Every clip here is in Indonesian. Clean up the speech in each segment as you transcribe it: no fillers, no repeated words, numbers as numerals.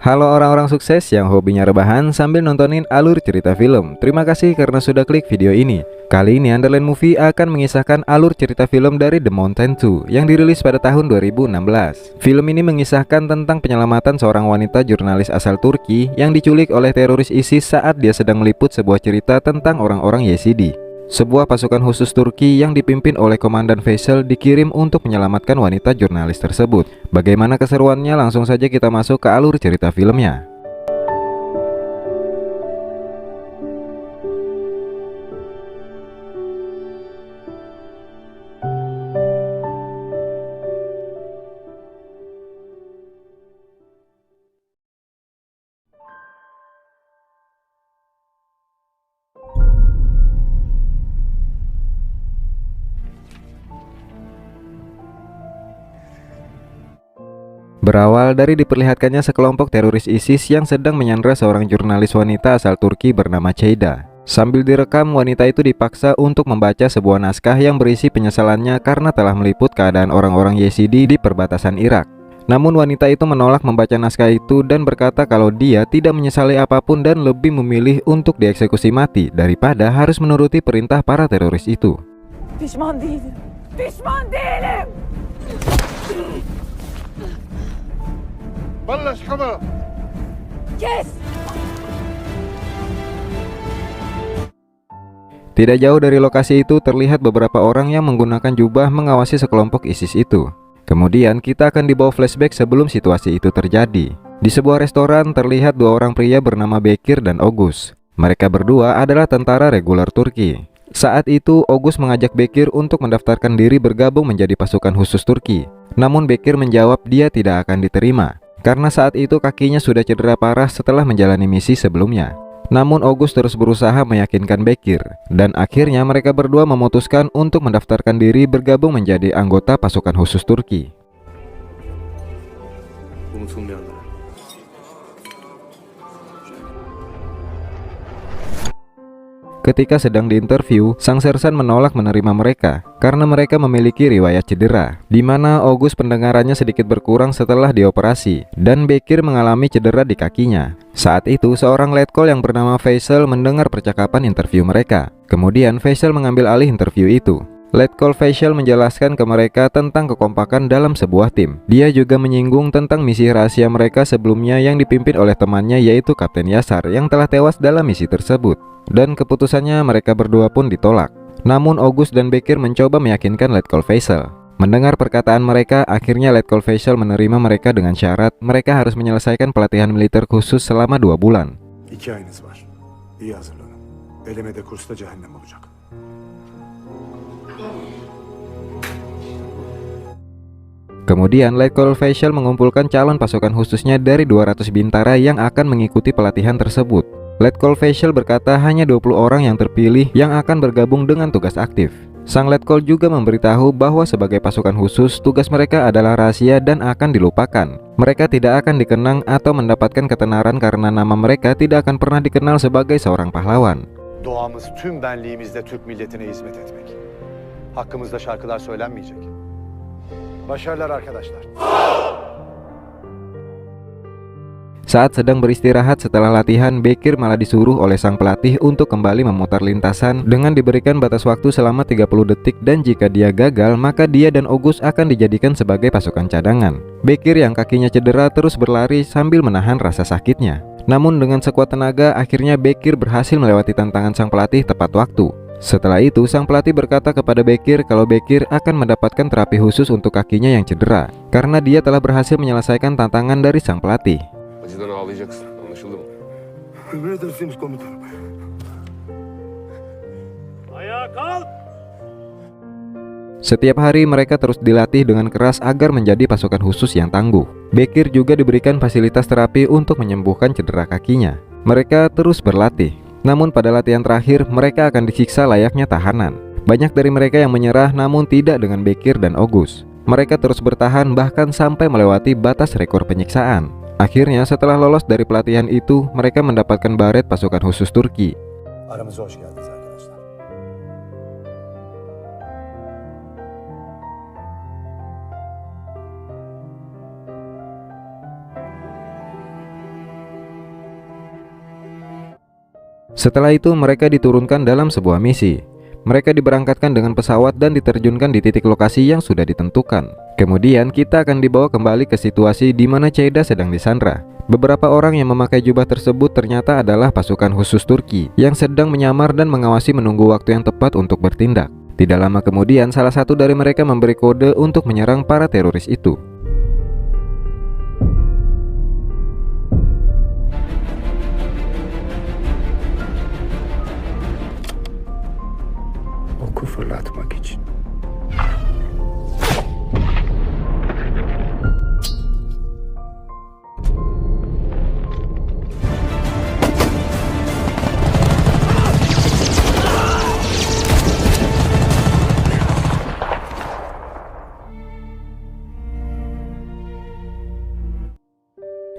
Halo orang-orang sukses yang hobinya rebahan sambil nontonin alur cerita film. Terima kasih karena sudah klik video ini. Kali ini Underland Movie akan mengisahkan alur cerita film dari The Mountain 2 yang dirilis pada tahun 2016. Film ini mengisahkan tentang penyelamatan seorang wanita jurnalis asal Turki yang diculik oleh teroris ISIS saat dia sedang meliput sebuah cerita tentang orang-orang Yezidi. Sebuah pasukan khusus Turki yang dipimpin oleh Komandan Faisal dikirim untuk menyelamatkan wanita jurnalis tersebut. Bagaimana keseruannya? Langsung saja kita masuk ke alur cerita filmnya. Berawal dari diperlihatkannya sekelompok teroris ISIS yang sedang menyandra seorang jurnalis wanita asal Turki bernama Ceyda. Sambil direkam, wanita itu dipaksa untuk membaca sebuah naskah yang berisi penyesalannya karena telah meliput keadaan orang-orang Yezidi di perbatasan Irak. Namun wanita itu menolak membaca naskah itu dan berkata kalau dia tidak menyesali apapun dan lebih memilih untuk dieksekusi mati daripada harus menuruti perintah para teroris itu. Pişman değilim. Pişman değilim. بلش حمى Kes. Tidak jauh dari lokasi itu terlihat beberapa orang yang menggunakan jubah mengawasi sekelompok ISIS itu. Kemudian kita akan dibawa flashback sebelum situasi itu terjadi. Di sebuah restoran terlihat dua orang pria bernama Bekir dan Ogus. Mereka berdua adalah tentara reguler Turki. Saat itu Ogus mengajak Bekir untuk mendaftarkan diri bergabung menjadi pasukan khusus Turki. Namun Bekir menjawab dia tidak akan diterima karena saat itu kakinya sudah cedera parah setelah menjalani misi sebelumnya. Namun Ogus terus berusaha meyakinkan Bekir, dan akhirnya mereka berdua memutuskan untuk mendaftarkan diri bergabung menjadi anggota pasukan khusus Turki. Ketika sedang diinterview, sang sersan menolak menerima mereka karena mereka memiliki riwayat cedera, di mana Ogus pendengarannya sedikit berkurang setelah dioperasi dan Bekir mengalami cedera di kakinya. Saat itu seorang letkol yang bernama Faisal mendengar percakapan interview mereka. Kemudian Faisal mengambil alih interview itu. Letkol Faisal menjelaskan ke mereka tentang kekompakan dalam sebuah tim. Dia juga menyinggung tentang misi rahasia mereka sebelumnya yang dipimpin oleh temannya yaitu Kapten Yasar yang telah tewas dalam misi tersebut. Dan keputusannya mereka berdua pun ditolak. Namun Ogus dan Bekir mencoba meyakinkan Letkol Faisal. Mendengar perkataan mereka, akhirnya Letkol Faisal menerima mereka dengan syarat mereka harus menyelesaikan pelatihan militer khusus selama 2 bulan. 2 ayınız var. İyi hazırlanın. Elemede kursta cehennem olacak. Kemudian Letkol Faisal mengumpulkan calon pasukan khususnya dari 200 bintara yang akan mengikuti pelatihan tersebut. Letkol Faisal berkata hanya 20 orang yang terpilih yang akan bergabung dengan tugas aktif. Sang Letkol juga memberitahu bahwa sebagai pasukan khusus, tugas mereka adalah rahasia dan akan dilupakan. Mereka tidak akan dikenang atau mendapatkan ketenaran karena nama mereka tidak akan pernah dikenal sebagai seorang pahlawan. Doğamız tüm benliğimizle Türk milletine hizmet etmek. Hakkımızda şarkılar söylenmeyecek. Başarılar arkadaşlar. Saat sedang beristirahat setelah latihan, Bekir malah disuruh oleh sang pelatih untuk kembali memutar lintasan dengan diberikan batas waktu selama 30 detik dan jika dia gagal maka dia dan Ogus akan dijadikan sebagai pasukan cadangan. Bekir yang kakinya cedera terus berlari sambil menahan rasa sakitnya. Namun dengan sekuat tenaga akhirnya Bekir berhasil melewati tantangan sang pelatih tepat waktu. Setelah itu sang pelatih berkata kepada Bekir kalau Bekir akan mendapatkan terapi khusus untuk kakinya yang cedera karena dia telah berhasil menyelesaikan tantangan dari sang pelatih. Acıdan ağlayacaksın. Anlaşıldı mı? Emredersiniz komutanım. Ayağa kalk. Setiap hari mereka terus dilatih dengan keras agar menjadi pasukan khusus yang tangguh. Bekir juga diberikan fasilitas terapi untuk menyembuhkan cedera kakinya. Mereka terus berlatih. Namun pada latihan terakhir mereka akan disiksa layaknya tahanan. Banyak dari mereka yang menyerah namun tidak dengan Bekir dan Ogus. Mereka terus bertahan bahkan sampai melewati batas rekor penyiksaan. Akhirnya setelah lolos dari pelatihan itu, mereka mendapatkan baret pasukan khusus Turki. Aramıza hoş geldiniz arkadaşlar. Setelah itu mereka diturunkan dalam sebuah misi. Mereka diberangkatkan dengan pesawat dan diterjunkan di titik lokasi yang sudah ditentukan. Kemudian kita akan dibawa kembali ke situasi di mana Ceyda sedang disandra. Beberapa orang yang memakai jubah tersebut ternyata adalah pasukan khusus Turki yang sedang menyamar dan mengawasi menunggu waktu yang tepat untuk bertindak. Tidak lama kemudian salah satu dari mereka memberi kode untuk menyerang para teroris itu. Oku fırlatmak için.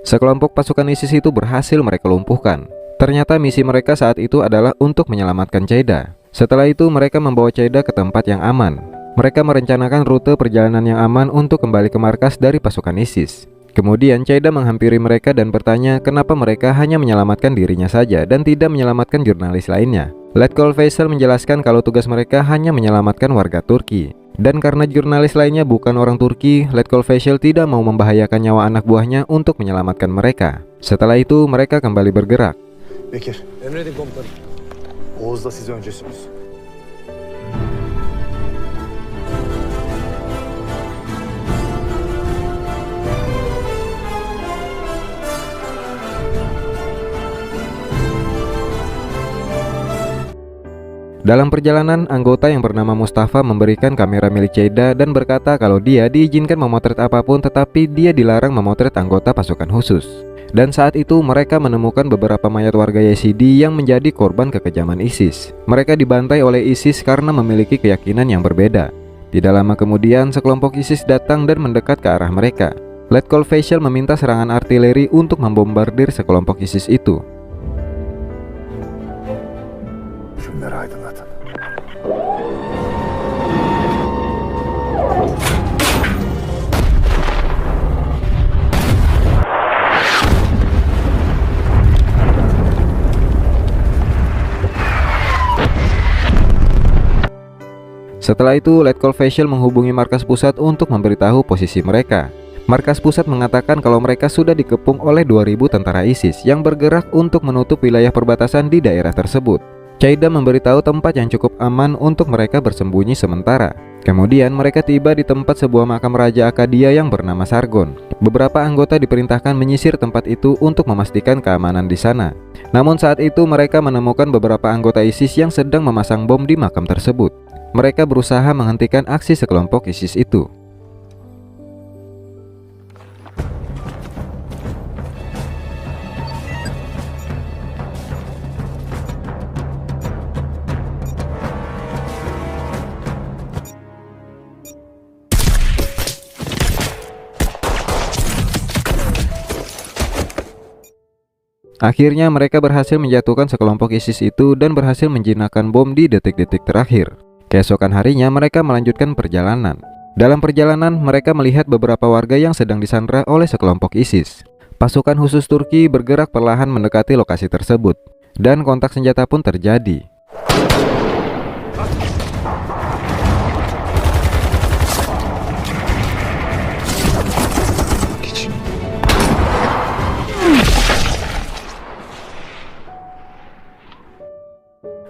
Sekelompok pasukan ISIS itu berhasil mereka lumpuhkan. Ternyata misi mereka saat itu adalah untuk menyelamatkan Ceyda. Setelah itu mereka membawa Ceyda ke tempat yang aman. Mereka merencanakan rute perjalanan yang aman untuk kembali ke markas dari pasukan ISIS. Kemudian Ceyda menghampiri mereka dan bertanya kenapa mereka hanya menyelamatkan dirinya saja dan tidak menyelamatkan jurnalis lainnya. Letkol Faisal menjelaskan kalau tugas mereka hanya menyelamatkan warga Turki. Dan karena jurnalis lainnya bukan orang Turki, Letkol Faisal tidak mau membahayakan nyawa anak buahnya untuk menyelamatkan mereka. Setelah itu mereka kembali bergerak. Bekir. Emredin komutanım. Oğuz'la siz öncesiniz. Dalam perjalanan, anggota yang bernama Mustafa memberikan kamera milik Ceyda dan berkata kalau dia diizinkan memotret apapun tetapi dia dilarang memotret anggota pasukan khusus. Dan saat itu mereka menemukan beberapa mayat warga Yazidi yang menjadi korban kekejaman ISIS. Mereka dibantai oleh ISIS karena memiliki keyakinan yang berbeda. Tidak lama kemudian sekelompok ISIS datang dan mendekat ke arah mereka. Letkol Faisal meminta serangan artileri untuk membombardir sekelompok ISIS itu. Şunları aydınlatın. Setelah itu, Letkol Faisal menghubungi markas pusat untuk memberitahu posisi mereka. Markas pusat mengatakan kalau mereka sudah dikepung oleh 2000 tentara ISIS yang bergerak untuk menutup wilayah perbatasan di daerah tersebut. Ceyda memberitahu tempat yang cukup aman untuk mereka bersembunyi sementara. Kemudian mereka tiba di tempat sebuah makam Raja Akadia yang bernama Sargon. Beberapa anggota diperintahkan menyisir tempat itu untuk memastikan keamanan di sana. Namun saat itu mereka menemukan beberapa anggota ISIS yang sedang memasang bom di makam tersebut. Mereka berusaha menghentikan aksi sekelompok ISIS itu. Akhirnya mereka berhasil menjatuhkan sekelompok ISIS itu dan berhasil menjinakkan bom di detik-detik terakhir. Keesokan harinya mereka melanjutkan perjalanan. Dalam perjalanan mereka melihat beberapa warga yang sedang disandra oleh sekelompok ISIS. Pasukan khusus Turki bergerak perlahan mendekati lokasi tersebut dan kontak senjata pun terjadi.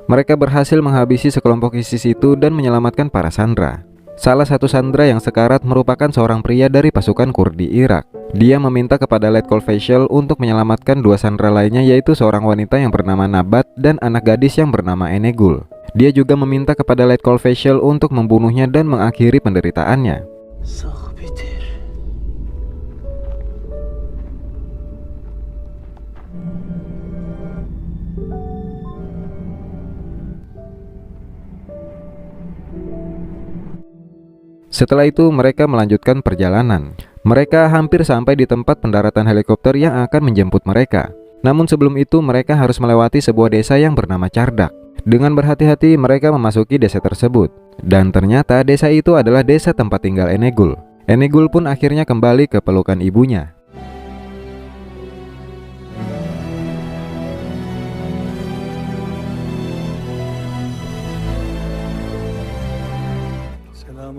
Mereka berhasil menghabisi sekelompok ISIS itu dan menyelamatkan para sandera. Salah satu sandera yang sekarat merupakan seorang pria dari pasukan Kurdi Irak. Dia meminta kepada Letkol Faisal untuk menyelamatkan dua sandera lainnya, yaitu seorang wanita yang bernama Nabat dan anak gadis yang bernama Enegul. Dia juga meminta kepada Letkol Faisal untuk membunuhnya dan mengakhiri penderitaannya. Setelah itu mereka melanjutkan perjalanan. Mereka hampir sampai di tempat pendaratan helikopter yang akan menjemput mereka. Namun sebelum itu mereka harus melewati sebuah desa yang bernama Cardak. Dengan berhati-hati mereka memasuki desa tersebut. Dan ternyata desa itu adalah desa tempat tinggal Enegul. Enegul pun akhirnya kembali ke pelukan ibunya.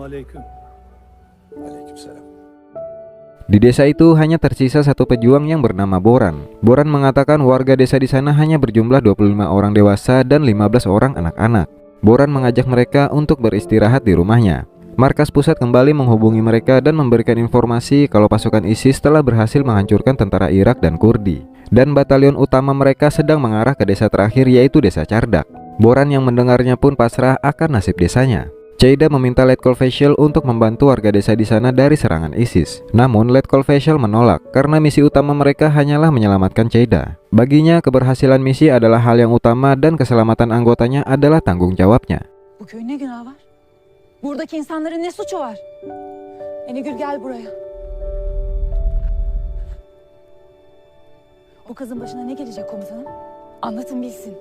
aleyküm. Aleykümselam. Di desa itu hanya tersisa satu pejuang yang bernama Boran. Boran mengatakan warga desa di sana hanya berjumlah 25 orang dewasa dan 15 orang anak-anak. Boran mengajak mereka untuk beristirahat di rumahnya. Markas pusat kembali menghubungi mereka dan memberikan informasi kalau pasukan ISIS telah berhasil menghancurkan tentara Irak dan Kurdi, dan batalion utama mereka sedang mengarah ke desa terakhir, yaitu desa Cardak. Boran yang mendengarnya pun pasrah akan nasib desanya. Ceida meminta Letkol Faisal untuk membantu warga desa di sana dari serangan ISIS. Namun Letkol Faisal menolak karena misi utama mereka hanyalah menyelamatkan Ceida. Baginya keberhasilan misi adalah hal yang utama dan keselamatan anggotanya adalah tanggung jawabnya. Bu köyün ne günahı var? Buradaki insanların ne suçu var? Enigül gel buraya. O kızın başına ne gelecek komutanım? Anlatın bilsin.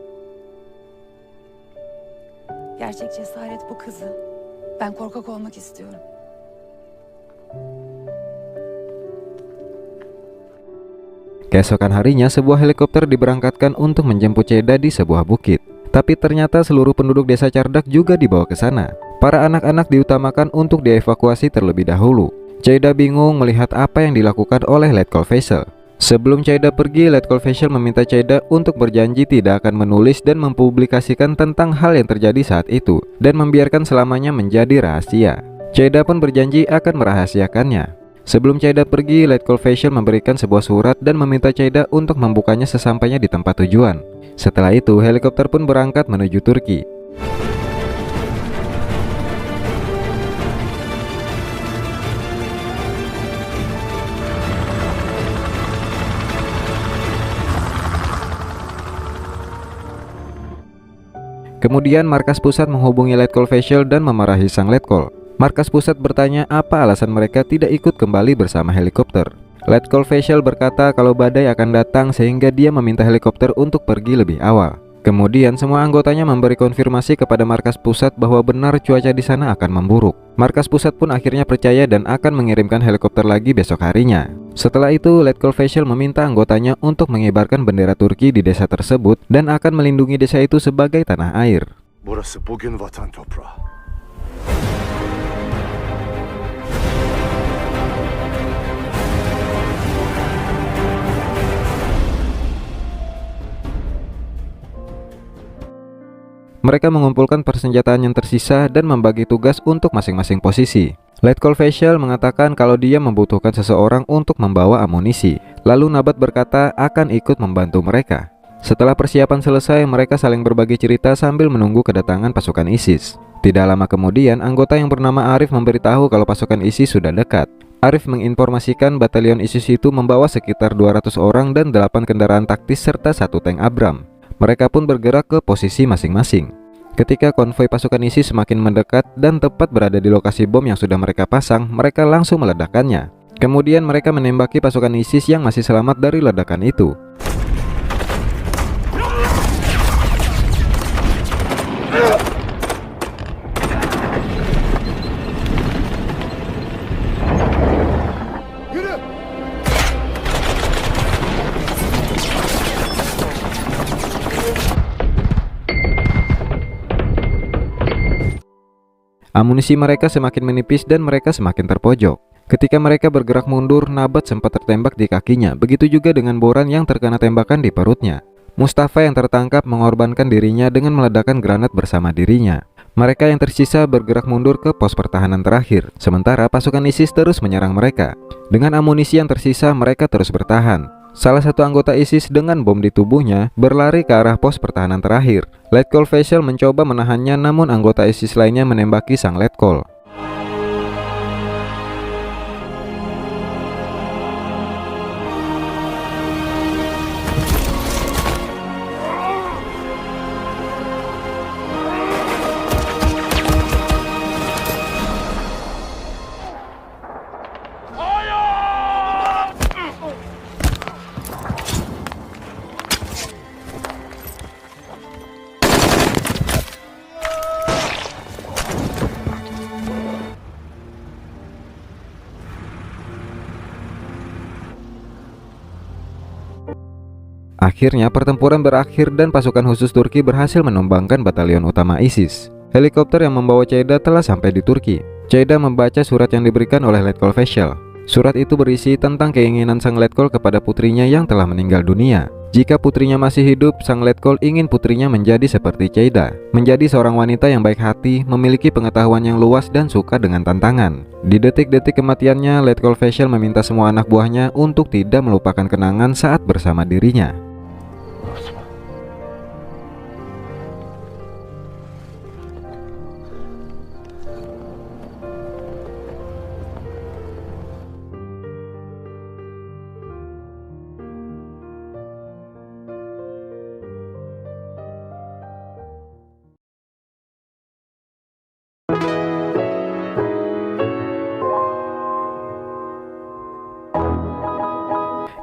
Gerçek cesaret bu kızı. Ben korkak olmak istiyorum. Keesokan harinya sebuah helikopter diberangkatkan untuk menjemput Ceida di sebuah bukit. Tapi ternyata seluruh penduduk desa Cardak juga dibawa ke sana. Para anak-anak diutamakan untuk dievakuasi terlebih dahulu. Ceida bingung melihat apa yang dilakukan oleh Letkol Faisal. Sebelum Ceida pergi, Letkol Faisal meminta Ceida untuk berjanji tidak akan menulis dan mempublikasikan tentang hal yang terjadi saat itu, dan membiarkan selamanya menjadi rahasia. Ceida pun berjanji akan merahasiakannya. Sebelum Ceida pergi, Letkol Faisal memberikan sebuah surat dan meminta Ceida untuk membukanya sesampainya di tempat tujuan. Setelah itu, helikopter pun berangkat menuju Turki. Kemudian markas pusat menghubungi Letkol Faisal dan memarahi sang Letkol. Markas pusat bertanya apa alasan mereka tidak ikut kembali bersama helikopter. Letkol Faisal berkata kalau badai akan datang sehingga dia meminta helikopter untuk pergi lebih awal. Kemudian semua anggotanya memberi konfirmasi kepada markas pusat bahwa benar cuaca di sana akan memburuk. Markas pusat pun akhirnya percaya dan akan mengirimkan helikopter lagi besok harinya. Setelah itu, Letkol Faisal meminta anggotanya untuk mengibarkan bendera Turki di desa tersebut dan akan melindungi desa itu sebagai tanah air. Burası bugün vatan toprağı. Mereka mengumpulkan persenjataan yang tersisa dan membagi tugas untuk masing-masing posisi. Letkol Faisal mengatakan kalau dia membutuhkan seseorang untuk membawa amunisi. Lalu Nabat berkata akan ikut membantu mereka. Setelah persiapan selesai, mereka saling berbagi cerita sambil menunggu kedatangan pasukan ISIS. Tidak lama kemudian, anggota yang bernama Arif memberitahu kalau pasukan ISIS sudah dekat. Arif menginformasikan batalion ISIS itu membawa sekitar 200 orang dan 8 kendaraan taktis serta 1 tank Abram. Mereka pun bergerak ke posisi masing-masing. Ketika konvoi pasukan ISIS semakin mendekat dan tepat berada di lokasi bom yang sudah mereka pasang, mereka langsung meledakkannya. Kemudian mereka menembaki pasukan ISIS yang masih selamat dari ledakan itu. Amunisi mereka semakin menipis dan mereka semakin terpojok. Ketika mereka bergerak mundur, Nabat sempat tertembak di kakinya. Begitu juga dengan Boran yang terkena tembakan di perutnya. Mustafa yang tertangkap mengorbankan dirinya dengan meledakkan granat bersama dirinya. Mereka yang tersisa bergerak mundur ke pos pertahanan terakhir. Sementara pasukan ISIS terus menyerang mereka. Dengan amunisi yang tersisa, mereka terus bertahan. Salah satu anggota ISIS dengan bom di tubuhnya berlari ke arah pos pertahanan terakhir. Letkol Faisal mencoba menahannya, namun anggota ISIS lainnya menembaki sang Letkol. Akhirnya pertempuran berakhir dan pasukan khusus Turki berhasil menumbangkan batalion utama ISIS. Helikopter yang membawa Ceida telah sampai di Turki. Cheida membaca surat yang diberikan oleh Letkol Fashel. Surat itu berisi tentang keinginan sang Letkol kepada putrinya yang telah meninggal dunia. Jika putrinya masih hidup, sang Letkol ingin putrinya menjadi seperti Cheida, menjadi seorang wanita yang baik hati, memiliki pengetahuan yang luas dan suka dengan tantangan. Di detik-detik kematiannya, Letkol Fashel meminta semua anak buahnya untuk tidak melupakan kenangan saat bersama dirinya.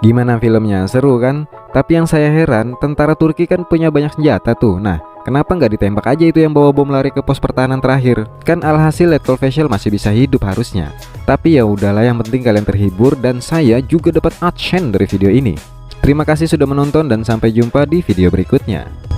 Gimana filmnya? Seru kan? Tapi yang saya heran, tentara Turki kan punya banyak senjata tuh. Nah, kenapa nggak ditembak aja itu yang bawa bom lari ke pos pertahanan terakhir? Kan alhasil Letkol Fashel masih bisa hidup harusnya. Tapi ya udahlah, yang penting kalian terhibur dan saya juga dapat adsense dari video ini. Terima kasih sudah menonton dan sampai jumpa di video berikutnya.